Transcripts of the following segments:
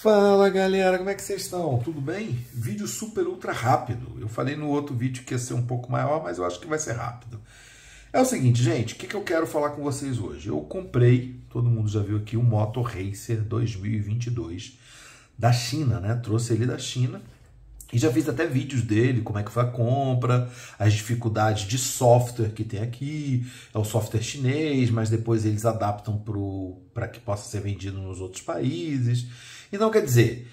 Fala galera, como é que vocês estão? Tudo bem? Vídeo super ultra rápido. Eu falei no outro vídeo que ia ser um pouco maior, mas eu acho que vai ser rápido. É o seguinte, gente, o que eu quero falar com vocês hoje? Eu comprei, todo mundo já viu aqui, o Moto Racer 2022 da China, né? Trouxe ele da China e já fiz até vídeos dele, como é que foi a compra, as dificuldades de software que tem aqui. É o software chinês, mas depois eles adaptam para que possa ser vendido nos outros países. Então, quer dizer,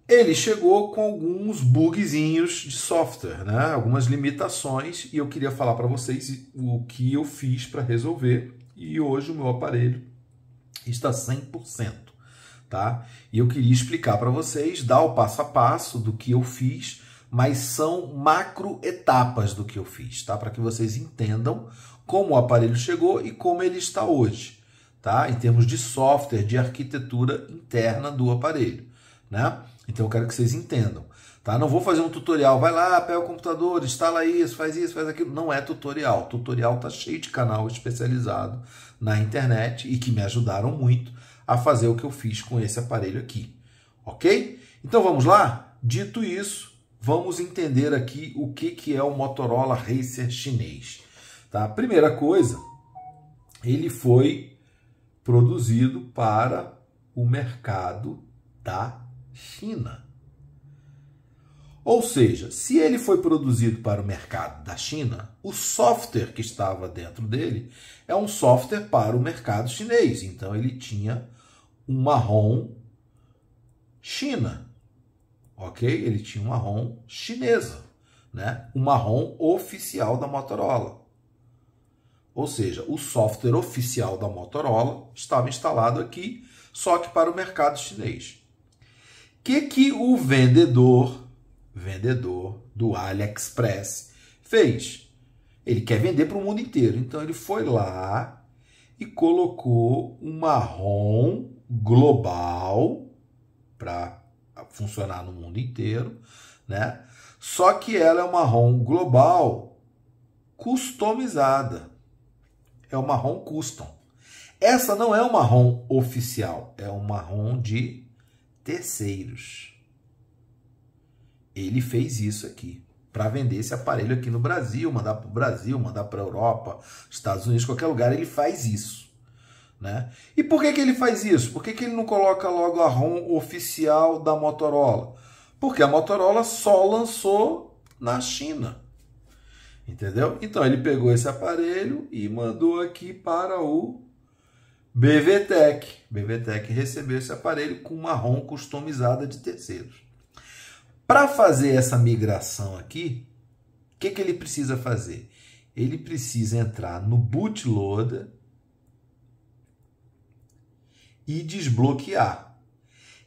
ele chegou com alguns bugzinhos de software, né? Algumas limitações, e eu queria falar para vocês o que eu fiz para resolver. E hoje o meu aparelho está 100%, tá? E eu queria explicar para vocês, dar o passo a passo do que eu fiz, mas são macro etapas do que eu fiz, tá? Para que vocês entendam como o aparelho chegou e como ele está hoje. Tá? Em termos de software, de arquitetura interna do aparelho, né? Então eu quero que vocês entendam, tá? Não vou fazer um tutorial, vai lá, pega o computador, instala isso, faz aquilo. Não é tutorial. Tutorial tá cheio de canal especializado na internet e que me ajudaram muito a fazer o que eu fiz com esse aparelho aqui, ok? Então vamos lá? Dito isso, vamos entender aqui o que é o Motorola Racer chinês, tá? Primeira coisa, ele foi produzido para o mercado da China. Ou seja, se ele foi produzido para o mercado da China, o software que estava dentro dele é um software para o mercado chinês. Então ele tinha uma ROM China, ok? Ele tinha uma ROM chinesa, né? Uma ROM oficial da Motorola. Ou seja, o software oficial da Motorola estava instalado aqui, só que para o mercado chinês. O que o vendedor do AliExpress fez? Ele quer vender para o mundo inteiro. Então ele foi lá e colocou uma ROM global para funcionar no mundo inteiro, né? Só que ela é uma ROM global customizada. É uma ROM custom. Essa não é uma ROM oficial, é uma ROM de terceiros. Ele fez isso aqui para vender esse aparelho aqui no Brasil, mandar para o Brasil, mandar para a Europa, Estados Unidos, qualquer lugar, ele faz isso, né? E por que ele faz isso? Por que ele não coloca logo a ROM oficial da Motorola? Porque a Motorola só lançou na China. Entendeu? Então ele pegou esse aparelho e mandou aqui para o BVTech. BVTech recebeu esse aparelho com uma ROM customizada de terceiros. Para fazer essa migração aqui, o que ele precisa fazer? Ele precisa entrar no bootloader e desbloquear.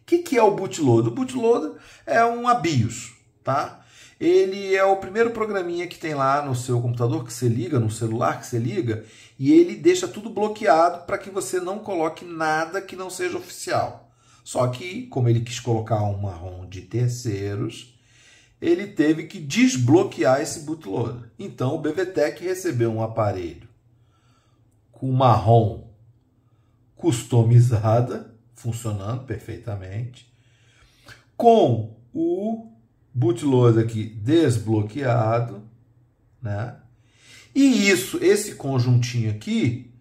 O que é o bootloader? O bootloader é um BIOS, tá? Ele é o primeiro programinha que tem lá no seu computador, que você liga, no celular que você liga, e ele deixa tudo bloqueado para que você não coloque nada que não seja oficial. Só que, como ele quis colocar uma ROM de terceiros, ele teve que desbloquear esse bootloader. Então, o BVTech recebeu um aparelho com uma ROM customizada, funcionando perfeitamente, com o bootloader aqui desbloqueado, né? E esse conjuntinho aqui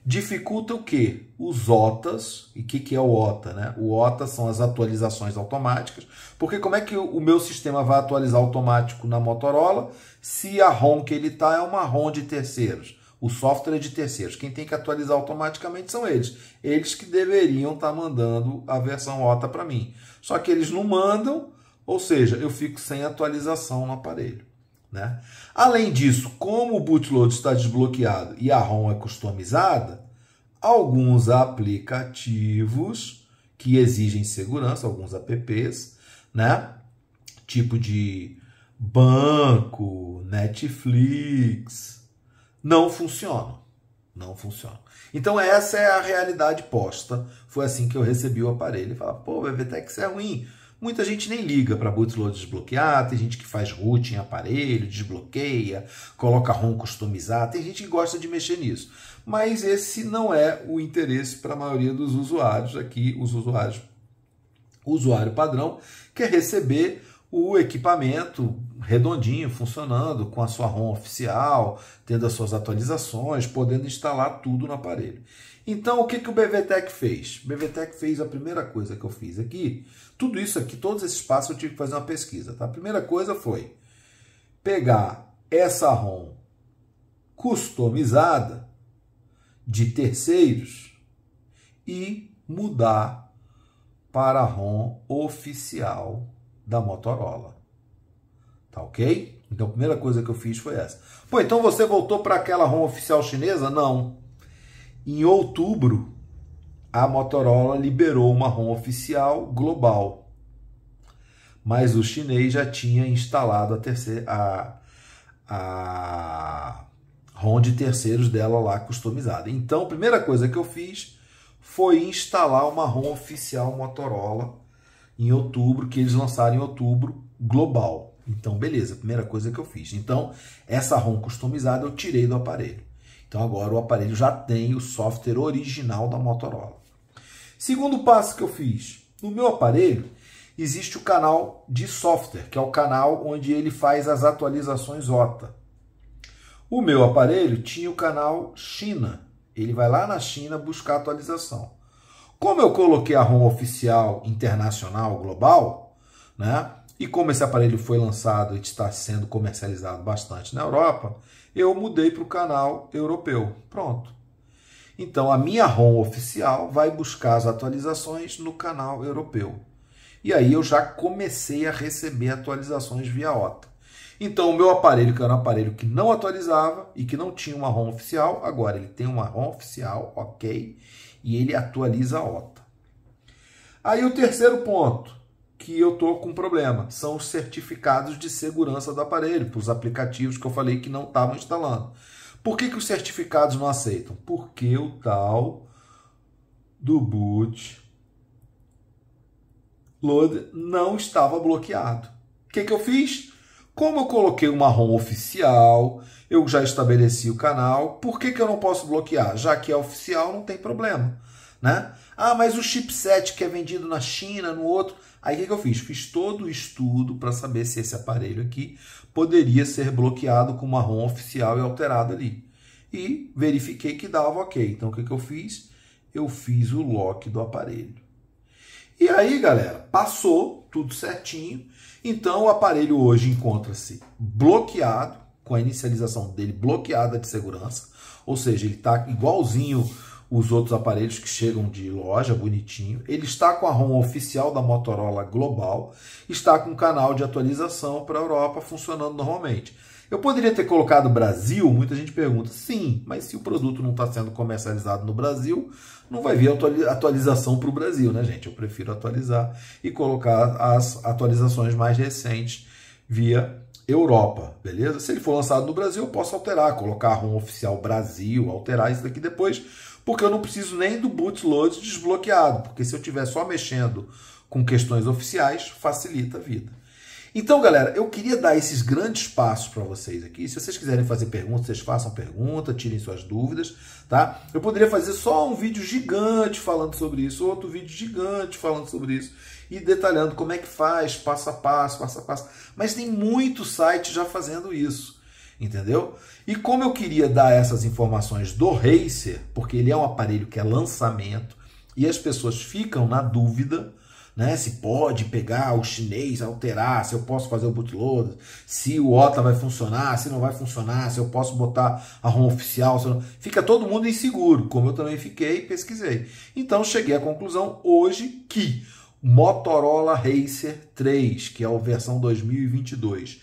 dificulta o quê? Os OTAs. E o que é o OTA, né? O OTA são as atualizações automáticas. Porque como é que o meu sistema vai atualizar automático na Motorola se a ROM que ele está é uma ROM de terceiros? O software é de terceiros. Quem tem que atualizar automaticamente são eles. Eles que deveriam estar mandando a versão OTA para mim. Só que eles não mandam. Ou seja, eu fico sem atualização no aparelho, né? Além disso, como o bootloader está desbloqueado e a ROM é customizada, alguns aplicativos que exigem segurança, alguns apps, né? Tipo de banco, Netflix, não funcionam. Não funcionam. Então essa é a realidade posta. Foi assim que eu recebi o aparelho. E fala, pô, BVTech, isso é ruim. Muita gente nem liga para bootloader desbloquear, tem gente que faz root em aparelho, desbloqueia, coloca ROM customizada, tem gente que gosta de mexer nisso. Mas esse não é o interesse para a maioria dos usuários aqui, os usuários O usuário padrão quer receber o equipamento redondinho, funcionando, com a sua ROM oficial, tendo as suas atualizações, podendo instalar tudo no aparelho. Então, o que o BVTech fez? O BVTech fez a primeira coisa que eu fiz aqui. Tudo isso aqui, todos esses passos eu tive que fazer uma pesquisa. Tá? A primeira coisa foi pegar essa ROM customizada de terceiros e mudar para a ROM oficial da Motorola. Tá ok? Então a primeira coisa que eu fiz foi essa. Pô, então você voltou para aquela ROM oficial chinesa? Não. Em outubro, a Motorola liberou uma ROM oficial global. Mas o chinês já tinha instalado a ROM de terceiros dela lá customizada. Então a primeira coisa que eu fiz foi instalar uma ROM oficial Motorola em outubro, que eles lançaram em outubro, global. Então, beleza, primeira coisa que eu fiz. Então, essa ROM customizada eu tirei do aparelho. Então, agora o aparelho já tem o software original da Motorola. Segundo passo que eu fiz, no meu aparelho existe o canal de software, que é o canal onde ele faz as atualizações OTA. O meu aparelho tinha o canal China. Ele vai lá na China buscar atualização. Como eu coloquei a ROM oficial internacional, global, né? E como esse aparelho foi lançado e está sendo comercializado bastante na Europa, eu mudei para o canal europeu. Pronto. Então, a minha ROM oficial vai buscar as atualizações no canal europeu. E aí eu já comecei a receber atualizações via OTA. Então, o meu aparelho, que era um aparelho que não atualizava e que não tinha uma ROM oficial, agora ele tem uma ROM oficial, ok, e ele atualiza a OTA. Aí o terceiro ponto que eu estou com problema são os certificados de segurança do aparelho, para os aplicativos que eu falei que não estavam instalando. Por que os certificados não aceitam? Porque o tal do boot load não estava bloqueado. O que eu fiz? Como eu coloquei uma ROM oficial, eu já estabeleci o canal, por que eu não posso bloquear? Já que é oficial, não tem problema, né? Ah, mas o chipset que é vendido na China, no outro... Aí o que eu fiz? Fiz todo o estudo para saber se esse aparelho aqui poderia ser bloqueado com uma ROM oficial e alterado ali. E verifiquei que dava ok. Então o que eu fiz? Eu fiz o lock do aparelho. E aí, galera, passou tudo certinho. Então o aparelho hoje encontra-se bloqueado, com a inicialização dele bloqueada de segurança, ou seja, ele está igualzinho os outros aparelhos que chegam de loja, bonitinho. Ele está com a ROM oficial da Motorola global, está com um canal de atualização para a Europa funcionando normalmente. Eu poderia ter colocado Brasil, muita gente pergunta, sim, mas se o produto não está sendo comercializado no Brasil, não vai vir atualização para o Brasil, né, gente? Eu prefiro atualizar e colocar as atualizações mais recentes via Europa, beleza? Se ele for lançado no Brasil, eu posso alterar, colocar a ROM oficial Brasil, alterar isso daqui depois, porque eu não preciso nem do bootload desbloqueado, porque se eu estiver só mexendo com questões oficiais, facilita a vida. Então, galera, eu queria dar esses grandes passos para vocês aqui. Se vocês quiserem fazer perguntas, vocês façam pergunta, tirem suas dúvidas, tá? Eu poderia fazer só um vídeo gigante falando sobre isso, outro vídeo gigante falando sobre isso, e detalhando como é que faz, passo a passo, passo a passo. Mas tem muito site já fazendo isso, entendeu? E como eu queria dar essas informações do Racer, porque ele é um aparelho que é lançamento, e as pessoas ficam na dúvida, né, se pode pegar o chinês, alterar, se eu posso fazer o bootloader, se o OTA vai funcionar, se não vai funcionar, se eu posso botar a ROM oficial, se não... Fica todo mundo inseguro, como eu também fiquei e pesquisei. Então cheguei à conclusão hoje que Motorola Racer 3, que é a versão 2022,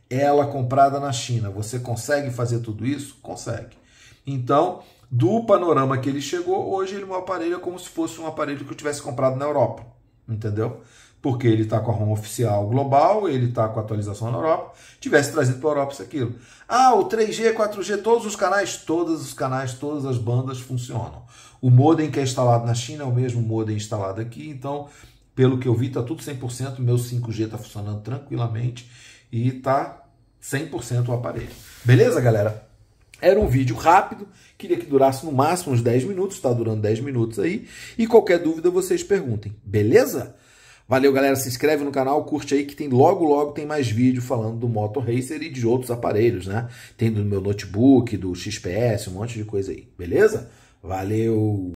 ela comprada na China, você consegue fazer tudo isso? Consegue. Então, do panorama que ele chegou, hoje meu aparelho é como se fosse um aparelho que eu tivesse comprado na Europa. Entendeu? Porque ele está com a ROM oficial global, ele está com a atualização na Europa, tivesse trazido para a Europa isso aquilo. Ah, o 3G, 4G, todos os canais, todas as bandas funcionam. O modem que é instalado na China é o mesmo modem instalado aqui, então, pelo que eu vi, está tudo 100%, meu 5G está funcionando tranquilamente e está 100% o aparelho. Beleza, galera? Era um vídeo rápido, queria que durasse no máximo uns 10 minutos, está durando 10 minutos aí. E qualquer dúvida vocês perguntem, beleza? Valeu, galera. Se inscreve no canal, curte aí que tem logo tem mais vídeo falando do Moto Racer e de outros aparelhos, né? Tem do meu notebook, do XPS, um monte de coisa aí. Beleza? Valeu!